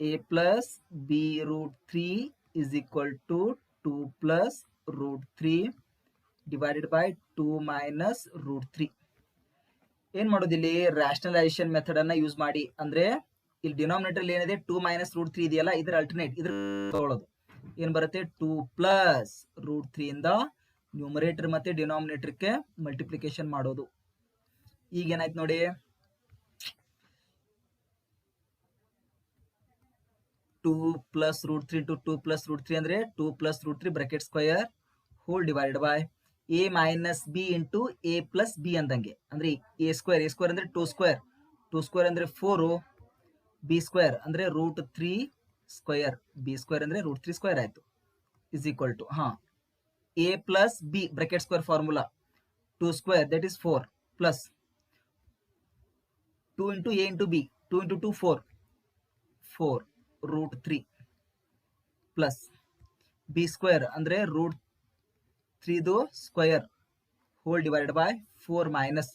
a plus b root 3 is equal to 2 plus root 3 divided by 2 minus root 3. ಏನ್ ಮಾಡೋದಿಲ್ಲಿ, ರ್ಯಾಷನಲೈಸೇಷನ್ ಮೆಥಡ್ ಅನ್ನ ಯೂಸ್ ಮಾಡಿ. ಅಂದ್ರೆ ಇಲ್ಲಿ ಡಿನಾಮಿನೇಟರ್ ಏನಿದೆ 2 ಮೈನಸ್ ರೂಟ್ 3 ಇದೆಯಲ್ಲ, ಇದರ ಅಲ್ಟರ್ನೇಟ್ ಇದ್ರ ತಗೊಳ್ಳೋದು. ಏನ್ ಬರುತ್ತೆ, 2 ಪ್ಲಸ್ ರೂಟ್ 3 ಇಂದ ನ್ಯೂಮರೇಟರ್ ಮತ್ತೆ ಡಿನಾಮಿನೇಟರ್ಗೆ ಮಲ್ಟಿಪ್ಲಿಕೇಶನ್ ಮಾಡೋದು. ಈಗ ಏನಾಯ್ತು ನೋಡಿ, 2 plus root 3 into 2 plus root 3 ಅಂದ್ರೆ 2 plus root 3 bracket square whole divided by a minus b into a plus b ಅಂದಂಗೆ. ಅಂದ್ರೆ a square ಅಂದ್ರೆ 2 square 2 ಸ್ಕ್ವೇರ್ ಅಂದರೆ 4, ಬಿ ಸ್ಕ್ವೇರ್ ಅಂದರೆ ರೂಟ್ 3 ಸ್ಕ್ವೇರ್, ಬಿ ಸ್ಕ್ವೇರ್ ಅಂದರೆ ರೂಟ್ 3 ಸ್ಕ್ವೇರ್ ಆಯಿತು, is equal to a plus b bracket square formula 2 square that is 4 plus 2 into a into b, 2 into 2 4 root 3 plus b square ಅಂದರೆ root 3 square whole divided by 4 minus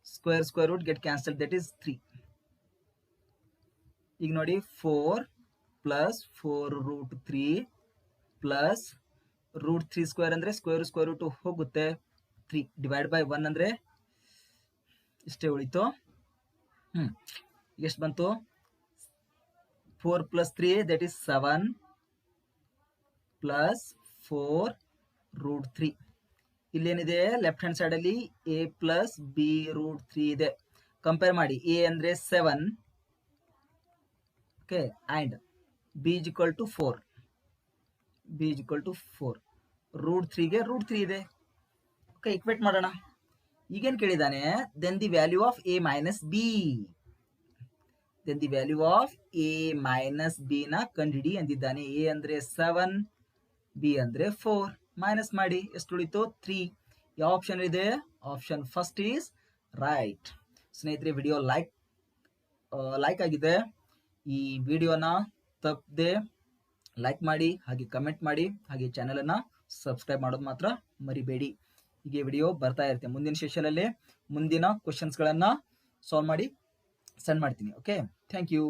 square root get cancel that is 3. ಈಗ ನೋಡಿ 4 plus 4 root 3 plus root 3 square ಅಂದರೆ ಸ್ಕ್ವೇರ್ ರೂಟ್ ಹೋಗುತ್ತೆ, 3 ಡಿವೈಡ್ ಬೈ 1 ಅಂದರೆ ಇಷ್ಟೇ ಉಳಿತು. ಎಷ್ಟು ಬಂತು? 4 plus 3 that is 7 plus 4 root 3. ಇಲ್ಲೇನಿದೆ ಲೆಫ್ಟ್ ಹ್ಯಾಂಡ್ ಸೈಡ್ ಅಲ್ಲಿ ಎ ಪ್ಲಸ್ ಬಿ ರೂಟ್ 3 ಇದೆ. ಕಂಪೇರ್ ಮಾಡಿ, ಎ ಅಂದ್ರೆ 7 okay and b is equal to 4, b is equal to 4, root 3ಗೆ ರೂಟ್ 3 ಇದೆ. ಓಕೆ ಇಕ್ವೇಟ್ ಮಾಡೋಣ. ಈಗೇನು ಕೇಳಿದಾನೆ? Then the value of a minus b, then the value of a minus b ನ ಕಂಡುಹಿಡಿ ಅಂದಿದ್ದಾನೆ. ಎ ಅಂದ್ರೆ 7, ಬಿ ಅಂದ್ರೆ 4, ಮೈನಸ್ ಮಾಡಿ ಎಷ್ಟು ಉಳಿತು? 3. ಯಾವ ಆಪ್ಷನ್ ಇದೆ? Option first is right. ಸ್ನೇಹಿತರೆ, ವಿಡಿಯೋ ಲೈಕ್ ಆಗಿದೆ. ಈ ವಿಡಿಯೋನ ತಪ್ಪದೆ ಲೈಕ್ ಮಾಡಿ, ಹಾಗೆ ಕಮೆಂಟ್ ಮಾಡಿ, ಹಾಗೆ ಚಾನೆಲನ್ನು ಸಬ್ಸ್ಕ್ರೈಬ್ ಮಾಡೋದು ಮಾತ್ರ ಮರಿಬೇಡಿ. ಹೀಗೆ ವಿಡಿಯೋ ಬರ್ತಾ ಇರುತ್ತೆ. ಮುಂದಿನ ಸೆಷನಲ್ಲಿ ಮುಂದಿನ ಕ್ವಶನ್ಸ್ಗಳನ್ನು ಸಾಲ್ವ್ ಮಾಡಿ ಸೆಂಡ್ ಮಾಡ್ತೀನಿ. Okay, thank you.